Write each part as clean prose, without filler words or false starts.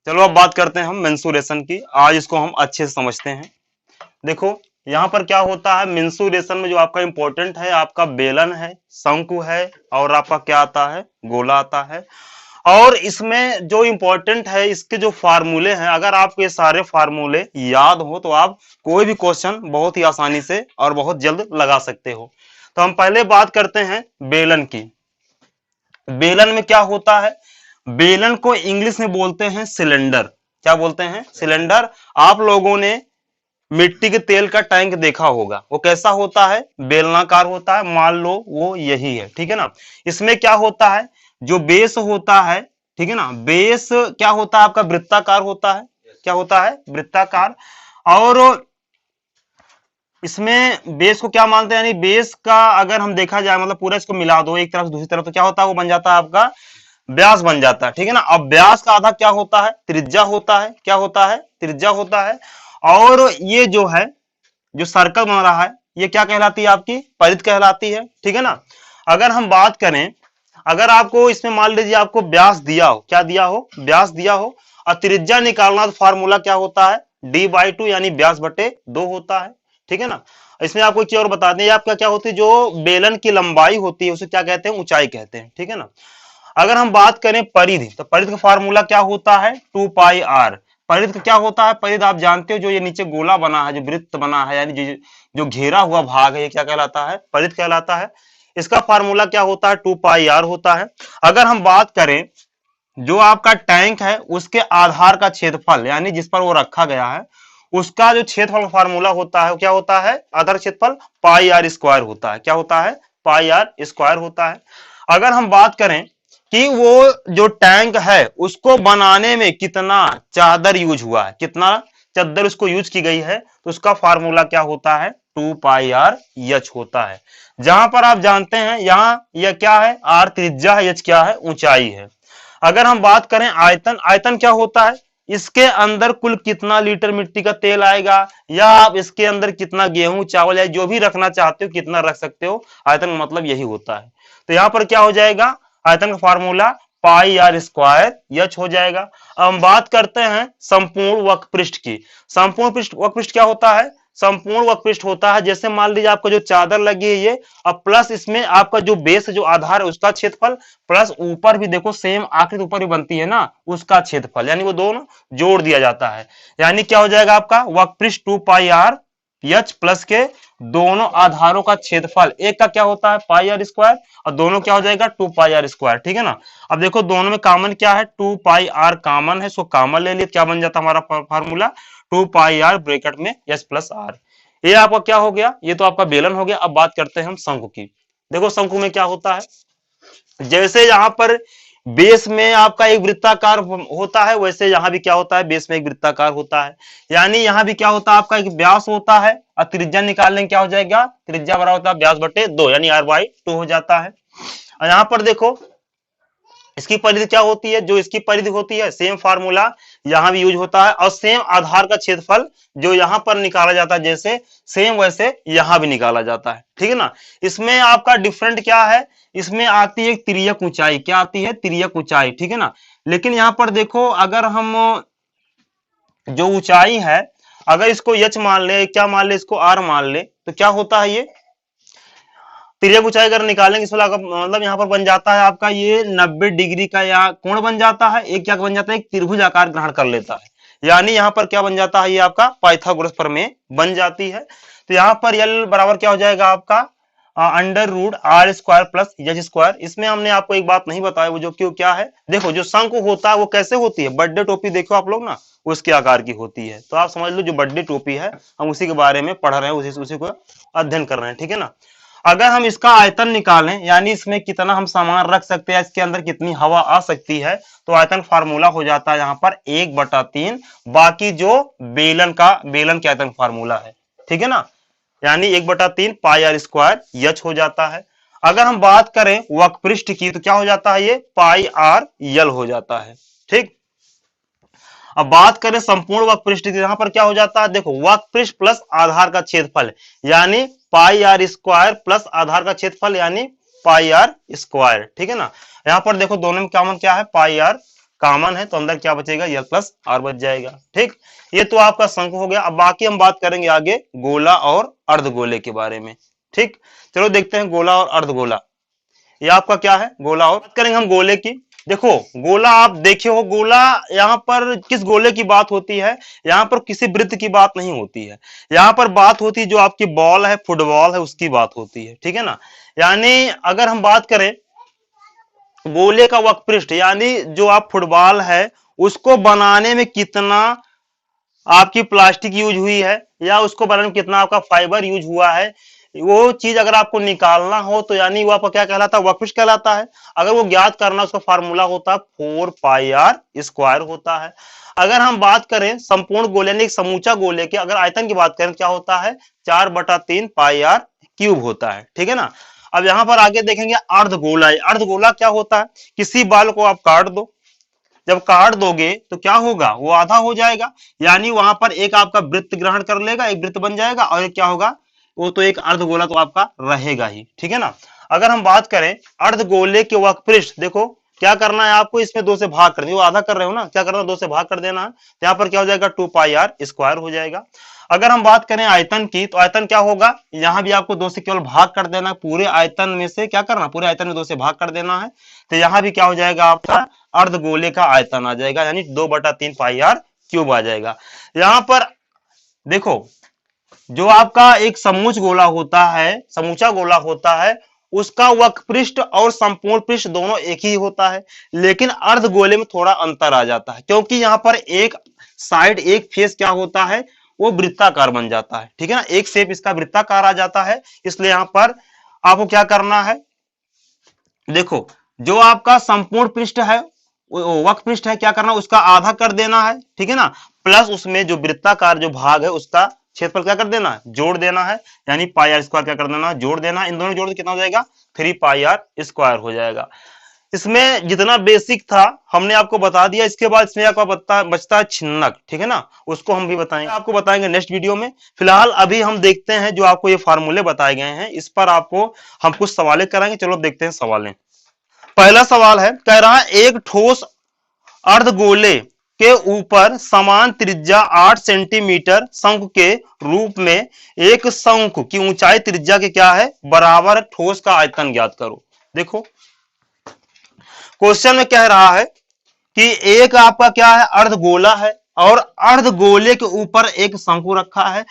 चलो अब बात करते हैं हम मेंसुरेशन की। आज इसको हम अच्छे से समझते हैं। देखो यहाँ पर क्या होता है, मेंसुरेशन में जो आपका इंपॉर्टेंट है आपका बेलन है, शंकु है, और आपका क्या आता है, गोला आता है। और इसमें जो इंपॉर्टेंट है इसके जो फार्मूले हैं, अगर आपको ये सारे फार्मूले याद हो तो आप कोई भी क्वेश्चन बहुत ही आसानी से और बहुत जल्द लगा सकते हो। तो हम पहले बात करते हैं बेलन की। बेलन में क्या होता है, बेलन को इंग्लिश में बोलते हैं सिलेंडर। क्या बोलते हैं, सिलेंडर। आप लोगों ने मिट्टी के तेल का टैंक देखा होगा, वो कैसा होता है, बेलनाकार होता है। मान लो वो यही है, ठीक है ना। इसमें क्या होता है, जो बेस होता है, ठीक है ना, बेस क्या होता है आपका, वृत्ताकार होता है। क्या होता है, वृत्ताकार। और इसमें बेस को क्या मानते हैं, यानी बेस का अगर हम देखा जाए मतलब पूरा इसको मिला दो एक तरफ से दूसरी तरफ तो क्या होता है, वो बन जाता है आपका व्यास बन जाता है, ठीक है ना। अब व्यास का आधा क्या होता है, त्रिज्या होता है। क्या होता है, त्रिज्या होता है। और ये जो है, जो सर्कल बन रहा है, ये क्या कहलाती है, आपकी परिधि कहलाती है, ठीक है ना। अगर हम बात करें, अगर आपको इसमें मान लीजिए आपको व्यास दिया हो, क्या दिया हो, व्यास दिया हो, और त्रिज्या निकालना तो फार्मूला क्या होता है, d/2 यानी व्यास बटे 2 होता है, ठीक है ना। इसमें आपको एक चीज और बता दें, आपका क्या होती है, जो बेलन की लंबाई होती है उसे क्या कहते हैं, ऊंचाई कहते हैं, ठीक है ना। अगर हम बात करें परिधि, तो परिधि का फार्मूला क्या होता है, 2πr। परिधि का क्या होता है, परिधि आप जानते हो, जो ये नीचे गोला बना है, जो वृत्त बना है, यानी जो घेरा हुआ भाग है, ये क्या कहलाता है, परिधि कहलाता है। इसका फार्मूला क्या होता है, 2πr होता है। अगर हम बात करें, जो आपका टैंक है उसके आधार का क्षेत्रफल, यानी जिस पर वो रखा गया है, उसका जो क्षेत्रफल फार्मूला होता है, क्या होता है, आधार क्षेत्रफल πr² होता है। क्या होता है, πr² होता है। अगर हम बात करें कि वो जो टैंक है उसको बनाने में कितना चादर यूज हुआ है, कितना चादर उसको यूज की गई है, तो उसका फार्मूला क्या होता है, 2πr(h) होता है। जहां पर आप जानते हैं यहां यह क्या है, r त्रिज्या है, h क्या है, ऊंचाई है। अगर हम बात करें आयतन, आयतन क्या होता है, इसके अंदर कुल कितना लीटर मिट्टी का तेल आएगा, या आप इसके अंदर कितना गेहूं चावल या जो भी रखना चाहते हो कितना रख सकते हो, आयतन मतलब यही होता है। तो यहां पर क्या हो जाएगा, आयतन का फार्मूला πr² हो जाएगा। अब हम बात करते हैं संपूर्ण वक्रपृष्ठ की। संपूर्ण वक्रपृष्ठ क्या होता है, संपूर्ण वक्रपृष्ठ होता है, जैसे मान लीजिए आपका जो चादर लगी है ये, अब प्लस इसमें आपका जो बेस जो आधार है उसका क्षेत्रफल, प्लस ऊपर भी देखो सेम आकृति ऊपर भी बनती है ना, उसका क्षेत्रफल, यानी वो दोनों जोड़ दिया जाता है। यानी क्या हो जाएगा आपका वक्रपृष्ठ 2πr(h) प्लस के दोनों आधारों का क्षेत्रफल, एक का क्या होता है πr² और दोनों क्या हो जाएगा 2πr², ठीक है ना। अब देखो दोनों में कॉमन क्या है, 2πr कॉमन है, सो कॉमन ले लिए, क्या बन जाता हमारा फार्मूला, 2πr ब्रैकेट में h प्लस r। ये आपका क्या हो गया, ये तो आपका बेलन हो गया। अब बात करते हैं हम शंकु की। देखो शंकु में क्या होता है, जैसे यहां पर बेस में आपका एक वृत्ताकार होता है, वैसे यहां भी क्या होता है, बेस में एक वृत्ताकार होता है। यानी यहां भी क्या होता है, आपका एक व्यास होता है, और त्रिज्या निकालने क्या हो जाएगा, त्रिज्या बराबर होता है व्यास बटे 2 यानी r/2 हो जाता है। और यहां पर देखो इसकी परिधि क्या होती है, जो इसकी परिधि होती है सेम फार्मूला यहां भी यूज होता है, और सेम आधार का क्षेत्रफल जो यहां पर निकाला जाता है जैसे सेम वैसे यहां भी निकाला जाता है, ठीक है ना। इसमें आपका डिफरेंट क्या है, इसमें आती है तिर्यक ऊंचाई, क्या आती है, तिर्यक ऊंचाई, ठीक है ना। लेकिन यहां पर देखो अगर हम जो ऊंचाई है अगर इसको h मान ले, क्या मान ले, इसको r मान ले, तो क्या होता है, ये तिर्यक ऊंचाई अगर निकालेंगे इस वाला मतलब यहाँ पर बन जाता है आपका ये 90 डिग्री का या कोण बन जाता है, एक क्या बन जाता है, एक त्रिभुज आकार ग्रहण कर लेता है। यानी यहाँ पर क्या बन जाता है, ये आपका पाइथागोरस प्रमेय बन जाती है। तो यहाँ पर यल बराबर क्या हो जाएगा आपका √r² प्लस h²। इसमें हमने आपको एक बात नहीं बताया, वो जो क्यों क्या है, देखो जो शंकु होता है वो कैसे होती है, बर्थडे टोपी देखो आप लोग ना, उसके आकार की होती है। तो आप समझ लो जो बर्थडे टोपी है हम उसी के बारे में पढ़ रहे हैं, उसी को अध्ययन कर रहे हैं, ठीक है ना। अगर हम इसका आयतन निकालें, यानी इसमें कितना हम सामान रख सकते हैं, इसके अंदर कितनी हवा आ सकती है, तो आयतन फार्मूला हो जाता है यहाँ पर 1/3 बाकी जो बेलन के आयतन फार्मूला है, ठीक है ना। यानी 1/3 πr² हो जाता है। अगर हम बात करें वक्रपृष्ठ की तो क्या हो जाता है, ये πr(l) हो जाता है, ठीक। अब बात करें संपूर्ण वक्रपृष्ठ की, यहां पर क्या हो जाता है, देखो वक्रपृष्ठ प्लस आधार का क्षेत्रफल यानी πr² प्लस आधार का क्षेत्रफल यानी πr², ठीक है ना। यहां पर देखो दोनों में कॉमन क्या है, πr कॉमन है तो अंदर क्या बचेगा, L प्लस आर बच जाएगा। ठीक, ये तो आपका शंकु हो गया। अब बाकी हम बात करेंगे आगे गोला और अर्धगोले के बारे में। ठीक, चलो देखते हैं गोला और अर्धगोला। ये आपका क्या है, गोला। और बात करेंगे हम गोले की। देखो गोला आप देखे हो, गोला यहाँ पर किस गोले की बात होती है, यहाँ पर किसी वृत्त की बात नहीं होती है, यहाँ पर बात होती है जो आपकी बॉल है, फुटबॉल है, उसकी बात होती है। ठीक है ना, यानी अगर हम बात करें गोले का वक्रपृष्ठ, यानी जो आप फुटबॉल है उसको बनाने में कितना आपकी प्लास्टिक यूज हुई है या उसको बनाने में कितना आपका फाइबर यूज हुआ है, वो चीज अगर आपको निकालना हो तो यानी वो आपका क्या कहलाता है, वक्रपृष्ठ कहलाता है। अगर वो ज्ञात करना, उसका फार्मूला होता है 4πr² होता है। अगर हम बात करें संपूर्ण गोले यानी समूचा गोले के अगर आयतन की बात करें क्या होता है, 4/3πr³ होता है। ठीक है ना। अब यहां पर आगे देखेंगे अर्धगोला। अर्धगोला क्या होता है, किसी बाल को आप काट दो, जब काट दोगे तो क्या होगा, वो आधा हो जाएगा, यानी वहां पर एक आपका वृत्त ग्रहण कर लेगा, एक वृत्त बन जाएगा, और एक क्या होगा, वो तो एक अर्धगोला तो आपका रहेगा ही। ठीक है ना। अगर हम बात करें अर्धगोले के वक्रपृष्ठ, देखो क्या करना है आपको, इसमें 2 से भाग कर, वो आधा कर रहे हो ना, क्या करना है 2 से भाग कर देना है, तो यहाँ पर क्या हो जाएगा 2πr² हो जाएगा। अगर हम बात करें आयतन की, तो आयतन क्या होगा, यहां भी आपको 2 से केवल भाग कर देना है, पूरे आयतन में से क्या करना, पूरे आयतन में 2 से भाग कर देना है, तो यहां भी क्या हो जाएगा आपका अर्धगोले का आयतन आ जाएगा, यानी 2/3πr³ आ जाएगा। यहां पर देखो जो आपका एक समूच गोला होता है, समूचा गोला होता है, उसका वक्रपृष्ठ और संपूर्ण पृष्ठ दोनों एक ही होता है, लेकिन अर्धगोले में थोड़ा अंतर आ जाता है, क्योंकि यहां पर एक साइड, एक फेस क्या होता है, वो वृत्ताकार बन जाता है। ठीक है ना, एक शेप इसका वृत्ताकार आ जाता है, इसलिए यहां पर आपको क्या करना है, देखो जो आपका संपूर्ण पृष्ठ है, वक्रपृष्ठ है, क्या करना, उसका आधा कर देना है। ठीक है ना, प्लस उसमें जो वृत्ताकार जो भाग है उसका क्षेत्रफल क्या कर देना है, जोड़ देना है, यानी πr² क्या कर देना, जोड़ देना। इन दोनों जोड़ कितना हो जाएगा, 3πr² हो जाएगा। इसमें जितना बेसिक था हमने आपको बता दिया। इसके बाद इसमें आपको बचता है छिन्नक। ठीक है ना, उसको हम भी बताएंगे, आपको बताएंगे नेक्स्ट वीडियो में। फिलहाल अभी हम देखते हैं जो आपको ये फार्मूले बताए गए हैं, इस पर आपको हम कुछ सवाल कराएंगे। चलो देखते हैं सवालें। पहला सवाल है, कह रहा है एक ठोस अर्धगोले के ऊपर समान त्रिज्या 8 सेंटीमीटर शंकु के रूप में एक शंकु की ऊंचाई त्रिज्या के क्या है, बराबर ठोस का आयतन ज्ञात करो। देखो क्वेश्चन में कह रहा है कि एक आपका क्या है, अर्धगोला है, और अर्धगोले के ऊपर एक शंकु रखा है,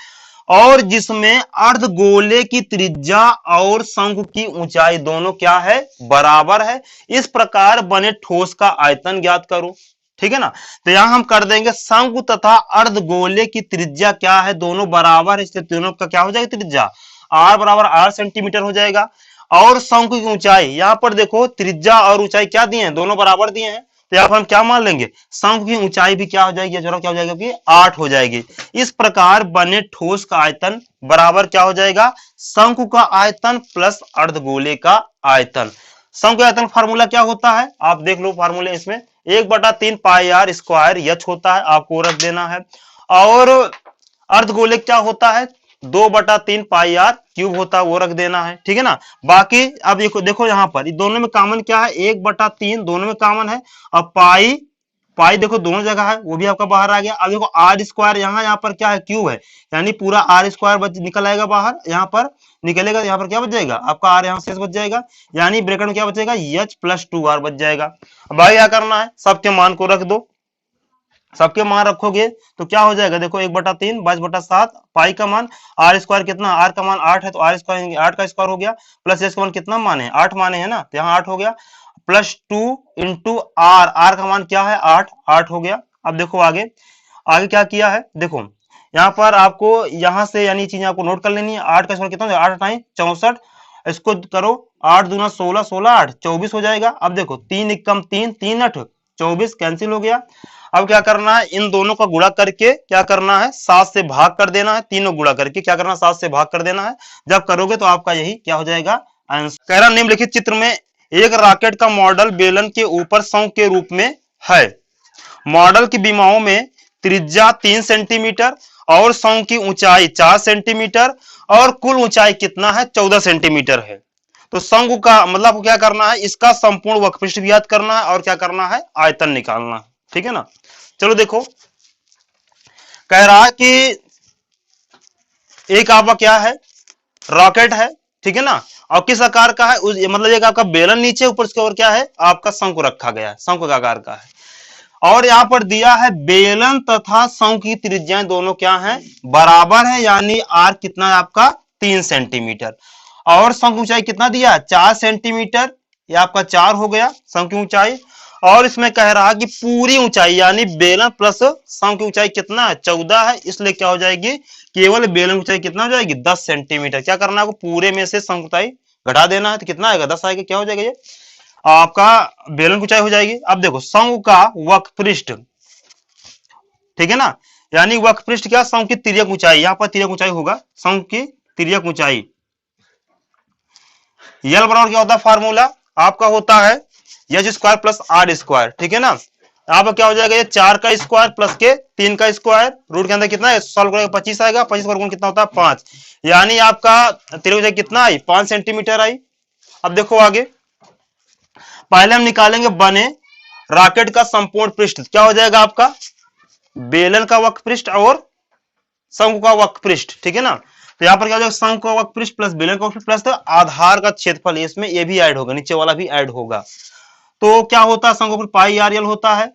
और जिसमें अर्धगोले की त्रिज्या और शंकु की ऊंचाई दोनों क्या है, बराबर है। इस प्रकार बने ठोस का आयतन ज्ञात करो। ठीक है ना, तो यहां हम कर देंगे शंकु तथा अर्धगोले की त्रिज्या क्या है, दोनों बराबर है, इसलिए दोनों का क्या हो जाएगा, त्रिज्या r बराबर 8 सेंटीमीटर हो जाएगा। और शंकु की ऊंचाई, यहां पर देखो त्रिज्या और ऊंचाई क्या दिए हैं, दोनों बराबर दिए हैं, तो यहां पर हम क्या मान लेंगे, शंकु की ऊंचाई भी क्या हो जाएगी, क्या हो जाएगा कि 8 हो जाएगी। इस प्रकार बने ठोस का आयतन बराबर क्या हो जाएगा, शंकु का आयतन प्लस अर्धगोले का आयतन। शंकु आयतन फार्मूला क्या होता है, आप देख लो फार्मूले, इसमें 1/3πr² h होता है, आपको रख देना है, और अर्धगोले क्या होता है, 2/3πr³ होता है, वो रख देना है। ठीक है ना, बाकी अब देखो यहां पर दोनों में कॉमन क्या है, 1/3 दोनों में कॉमन है, अब पाई देखो दोनों जगह है, वो भी आपका बाहर आ गया। अब देखो r² यहाँ पर क्या है, क्यूब है, यानी पूरा r² निकल आएगा बाहर, यहाँ पर निकलेगा, यहाँ पर क्या बच जाएगा आपका r, यहाँ शेष बच जाएगा, यानी ब्रैकेट में क्या बचेगा, h + 2r बच जाएगा। अब भाई क्या करना है, सबके मान को रख दो, सबके मान रखोगे तो क्या हो जाएगा, देखो 1/3 22/7, पाई का मान r² कितना, r का मान 8 है, तो r² 8 का स्क्वायर हो गया, प्लस h का मान कितना माने, 8 माने है ना, तो यहाँ 8 हो गया, प्लस 2 × r का मान क्या है, 8 हो गया। अब देखो आगे क्या किया है, देखो यहाँ पर आपको यहाँ से यानी चीजें आपको नोट कर लेनी है। 8 का स्क्वायर कितना, 8 × 8 = 64, इसको करो 8 दूना 16, 16 8 24 हो जाएगा। अब देखो 3 × 3 3 8 24 कैंसिल हो गया। अब क्या करना है, इन दोनों का गुणा करके क्या करना है, 7 से भाग कर देना है, तीनों गुणा करके क्या करना है, 7 से भाग कर देना है। जब करोगे तो आपका यही क्या हो जाएगा आंसर। कह रहा निम्नलिखित चित्र में एक रॉकेट का मॉडल बेलन के ऊपर शंकु के रूप में है। मॉडल की विमाओं में त्रिज्या 3 सेंटीमीटर और शंकु की ऊंचाई 4 सेंटीमीटर और कुल ऊंचाई कितना है, 14 सेंटीमीटर है। तो शंकु का मतलब क्या करना है, इसका संपूर्ण वक्रपृष्ठ भी ज्ञात करना है और क्या करना है, आयतन निकालना है। ठीक है ना। चलो देखो, कह रहा है कि एक आपका क्या है, रॉकेट है, ठीक है ना, और किस आकार का है, मतलब एक आपका बेलन नीचे, ऊपर उसके और क्या है, आपका शंकु रखा गया है, शंकु का आकार का है। और यहां पर दिया है बेलन तथा शंकु की त्रिज्याएं दोनों क्या हैं, बराबर है, यानी आर कितना है आपका 3 सेंटीमीटर, और शंकु ऊंचाई कितना दिया है 4 सेंटीमीटर, ये आपका 4 हो गया शंकु की ऊंचाई। और इसमें कह रहा है कि पूरी ऊंचाई यानी बेलन प्लस शंकु की ऊंचाई कितना है 14 है, इसलिए क्या हो जाएगी, केवल बेलन की ऊंचाई कितना हो जाएगी 10 सेंटीमीटर। क्या करना है आपको, पूरे में से शंकु ऊंचाई घटा देना है, तो कितना आएगा 10 आएगा, क्या हो जाएगा ये आपका बेलन की ऊंचाई हो जाएगी। अब देखो शंकु का वक्रपृष्ठ, ठीक है ना, यानी वक्रपृष्ठ क्या, शंकु की तिर्यक ऊंचाई, यहां पर तिर्यक ऊंचाई होगा, शंकु की तिर्यक ऊंचाई, यल बराबर क्या होता है फार्मूला आपका होता है H square plus R square, ठीक है ना। आपका क्या हो जाएगा, ये 4 का स्क्वायर प्लस के 3 का स्क्वायर, रूट के अंदर कितना है, सॉल्व करेगा 25 आएगा, 25 वर्ग कितना होता है 5, यानी आपका तिर्यक ऊंचाई कितना आई 5 सेंटीमीटर आई। अब देखो आगे, पहले हम निकालेंगे बने रॉकेट का संपूर्ण पृष्ठ, क्या हो जाएगा आपका बेलन का वक्रपृष्ठ और शंकु का वक्रपृष्ठ, ठीक है ना। तो यहाँ पर क्या हो जाएगा, शंकु का वक्रपृष्ठ प्लस बेलन का वक्रपृष्ठ प्लस आधार का क्षेत्रफल, इसमें ये भी ऐड होगा, नीचे वाला भी ऐड होगा। तो क्या होता है, शंकु पाई आर यल होता है,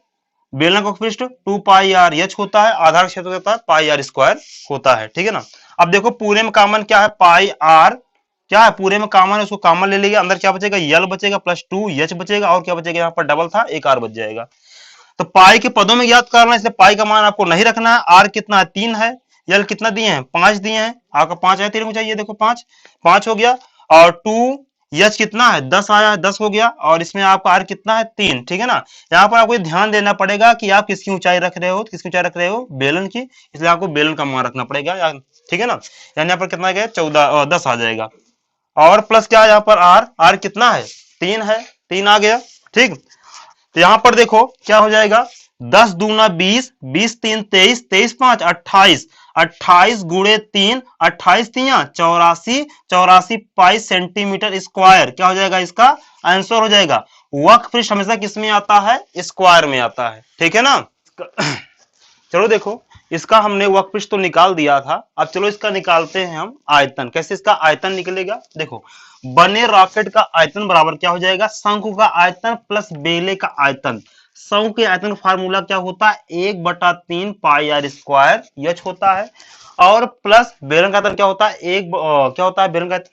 बेलन का वक्रपृष्ठ 2 पाई आर एच होता है, आधार का क्षेत्र होता है पाई आर स्क्वायर होता है, ठीक है ना। अब देखो पूरे में कॉमन क्या है, पाई आर क्या है, पूरे में कॉमन है, उसको कॉमन ले लेंगे, अंदर क्या बचेगा यल बचेगा प्लस 2 एच बचेगा, और क्या बचेगा, यहाँ पर डबल था एक आर बच जाएगा। तो पाई के पदों में याद करना, इसलिए पाई का मान आपको नहीं रखना है। आर कितना है 3 है, यल कितना दिए हैं 5 दिए हैं, आपका 5 है, 3 को चाहिए, देखो 5 हो गया, और 2 एच कितना है 10 आया है, 10 हो गया, और इसमें आपका आर कितना है 3, ठीक है ना। यहाँ पर आपको ध्यान देना पड़ेगा कि आप किसकी ऊंचाई रख रहे हो, किसकी ऊंचाई रख रहे हो, बेलन की, इसलिए आपको बेलन का मान रखना पड़ेगा, ठीक है ना। यानी यहाँ पर कितना गया 14 10 आ जाएगा, और प्लस क्या है यहाँ पर आर कितना है 3 है, 3 आ गया, ठीक। तो यहां पर देखो क्या हो जाएगा, 10 दूना 20, 20 3 23, 23 5 28, 28 गुणे 3, 28 3 84, 84 पाई सेंटीमीटर स्क्वायर, क्या हो जाएगा इसका आंसर हो जाएगा। वक्रपृष्ठ हमेशा किस में आता है, स्क्वायर में आता है, ठीक है ना। चलो देखो, इसका हमने वक्रपृष्ठ तो निकाल दिया था, अब चलो इसका निकालते हैं हम आयतन। कैसे इसका आयतन निकलेगा, देखो बने रॉकेट का आयतन बराबर क्या हो जाएगा, शंकु का आयतन प्लस बेले का आयतन। शंकु के आयतन का फार्मूला क्या होता है, 1/3 पाई आर स्क्वायर एच होता है, और प्लस बेलन का आयतन क्या होता है, क्या होता है बेलन का आयतन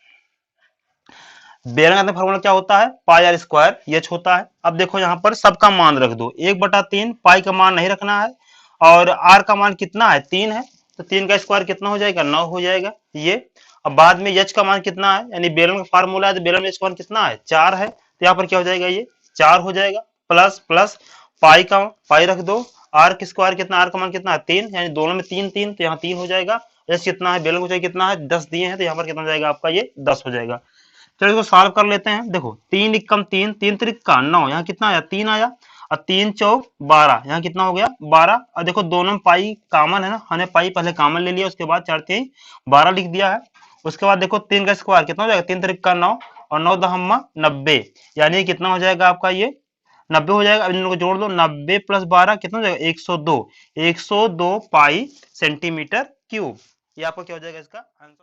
फार्मूला क्या होता है, पाई आर स्क्वायर एच होता है। अब देखो यहाँ पर सबका मान रख दो, 1/3, पाई का मान नहीं रखना है, और आर का मान कितना है 3 है, तो 3 का स्क्वायर कितना हो जाएगा 9 हो जाएगा ये। अब बाद में एच का मान कितना है, यानी बेलन का फार्मूला है, तो बेलन में एच का मान कितना है 4 है, तो यहाँ पर क्या हो जाएगा ये 4 हो जाएगा, प्लस प्लस पाई रख दो, आर का स्क्वायर कितना, आर का मान कितना है 3, यानी दोनों में 3 3, तो यहाँ 3 हो जाएगा। एच कितना है, बेलन को चाहिए कितना है 10 दिए हैं, तो यहाँ पर कितना हो जाएगा आपका ये 10 हो जाएगा। चलो इसको सॉल्व कर लेते हैं, देखो 3 एकम 3, 3 त्रिका 9, यहाँ कितना आया 3 आया, और 3 चौक 12, यहाँ कितना हो गया 12, और देखो दोनों में पाई कॉमन है ना, हमने पाई पहले कॉमन ले लिया, उसके बाद 4 3 12 लिख दिया है। उसके बाद देखो 3 का स्क्वायर कितना हो जाएगा, 3 त्रिका 9, और 9 दहम्मा 90, यानी कितना हो जाएगा आपका ये 90 हो जाएगा। अब इन लोगों को जोड़ दो, 90 प्लस 12 कितना हो जाएगा 102 पाई सेंटीमीटर क्यूब, ये आपका क्या हो जाएगा इसका आंसर।